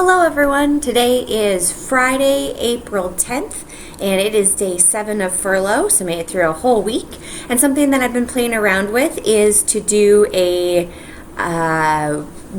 Hello everyone, today is Friday, April 10th, and it is day 7 of furlough, so made it through a whole week. And something that I've been playing around with is to do a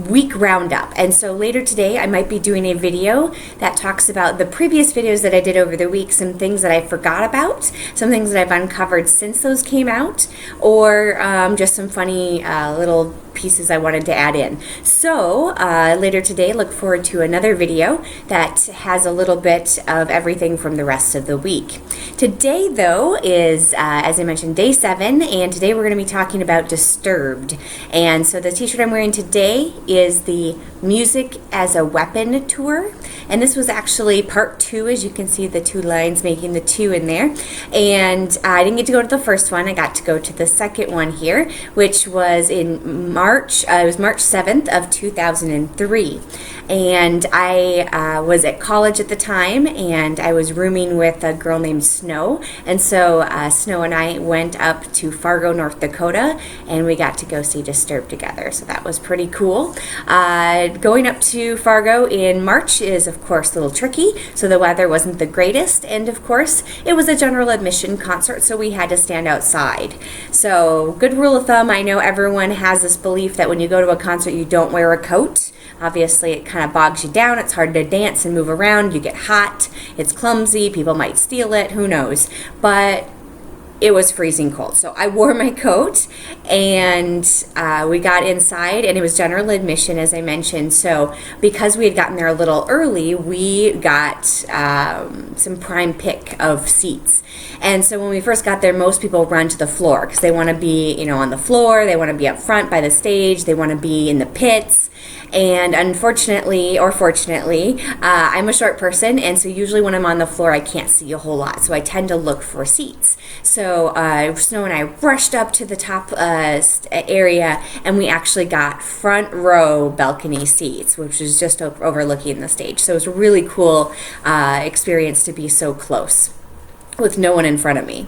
week roundup. And so later today I might be doing a video that talks about the previous videos that I did over the week, some things that I forgot about, some things that I've uncovered since those came out, or just some funny little pieces I wanted to add in. So later today, look forward to another video that has a little bit of everything from the rest of the week. Today though is, as I mentioned, day 7, and today we're going to be talking about Disturbed. And so the t-shirt I'm wearing today is the Music as a Weapon tour, and this was actually part 2, as you can see the 2 lines making the 2 in there. And I didn't get to go to the first one, I got to go to the second one here, which was in March. It was March 7th of 2003, and I was at college at the time, and I was rooming with a girl named Snow. And so Snow and I went up to Fargo, North Dakota, and we got to go see Disturbed together, so that was pretty cool. Going up to Fargo in March is of course a little tricky, so the weather wasn't the greatest, and of course it was a general admission concert, so we had to stand outside. So good rule of thumb, I know everyone has this belief that when you go to a concert you don't wear a coat. Obviously it kind of bogs you down, it's hard to dance and move around, you get hot, it's clumsy, people might steal it, who knows, but it was freezing cold. So I wore my coat, and we got inside, and it was general admission, as I mentioned. So because we had gotten there a little early, we got some prime pick of seats. And so when we first got there, most people run to the floor because they want to be, on the floor, they want to be up front by the stage, they want to be in the pits. And unfortunately, or fortunately, I'm a short person, and so usually when I'm on the floor I can't see a whole lot, so I tend to look for seats. So Snow and I rushed up to the top area, and we actually got front row balcony seats, which was just overlooking the stage. So it was a really cool experience to be so close with no one in front of me.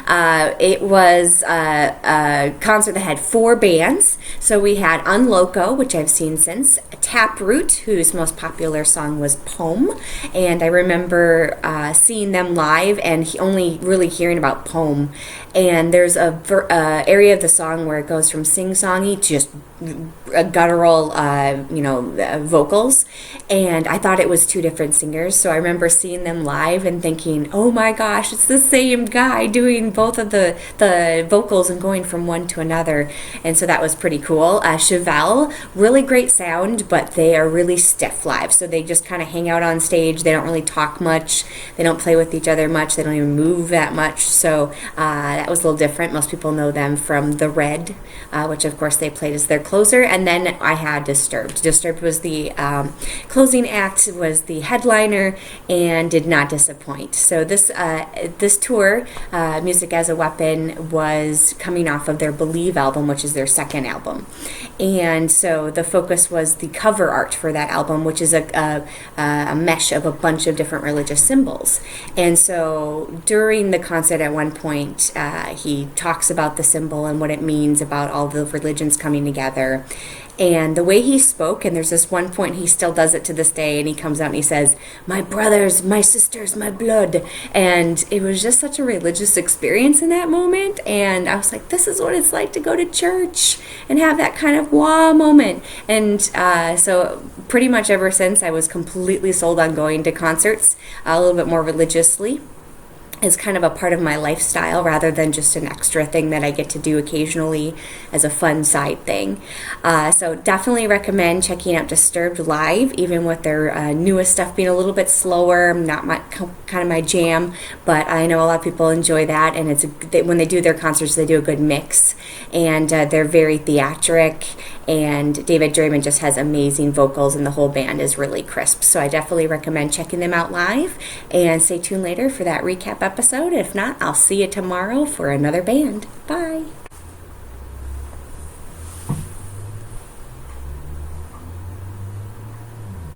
It was a concert that had 4 bands. So we had Unloco, which I've seen since, Taproot, whose most popular song was Poem, and I remember seeing them live and only really hearing about Poem. And there's a area of the song where it goes from sing-songy to just guttural, vocals, and I thought it was 2 different singers. So I remember seeing them live and thinking, oh my gosh, it's the same guy doing both of the vocals and going from one to another. And so that was pretty cool. Chevelle, really great sound, but they are really stiff live, so they just kind of hang out on stage. They don't really talk much, they don't play with each other much, they don't even move that much. So that was a little different. Most people know them from The Red, which of course they played as their closer. And then I had Disturbed. Disturbed was the closing act, was the headliner, and did not disappoint. So this tour, Music as a Weapon, was coming off of their Believe album, which is their second album. And so the focus was the cover art for that album, which is a mesh of a bunch of different religious symbols. And so during the concert at one point, he talks about the symbol and what it means, about all the religions coming together. And the way he spoke, and there's this one point, he still does it to this day, and he comes out and he says, "My brothers, my sisters, my blood." And it was just such a religious experience in that moment, and I was like, this is what it's like to go to church and have that kind of wow moment. And so pretty much ever since, I was completely sold on going to concerts a little bit more religiously, is kind of a part of my lifestyle rather than just an extra thing that I get to do occasionally as a fun side thing. So definitely recommend checking out Disturbed live, even with their newest stuff being a little bit slower, not kind of my jam, but I know a lot of people enjoy that, and when they do their concerts, they do a good mix, and they're very theatric, and David Draymond just has amazing vocals, and the whole band is really crisp. So I definitely recommend checking them out live, and stay tuned later for that recap episode. If not, I'll see you tomorrow for another band. Bye!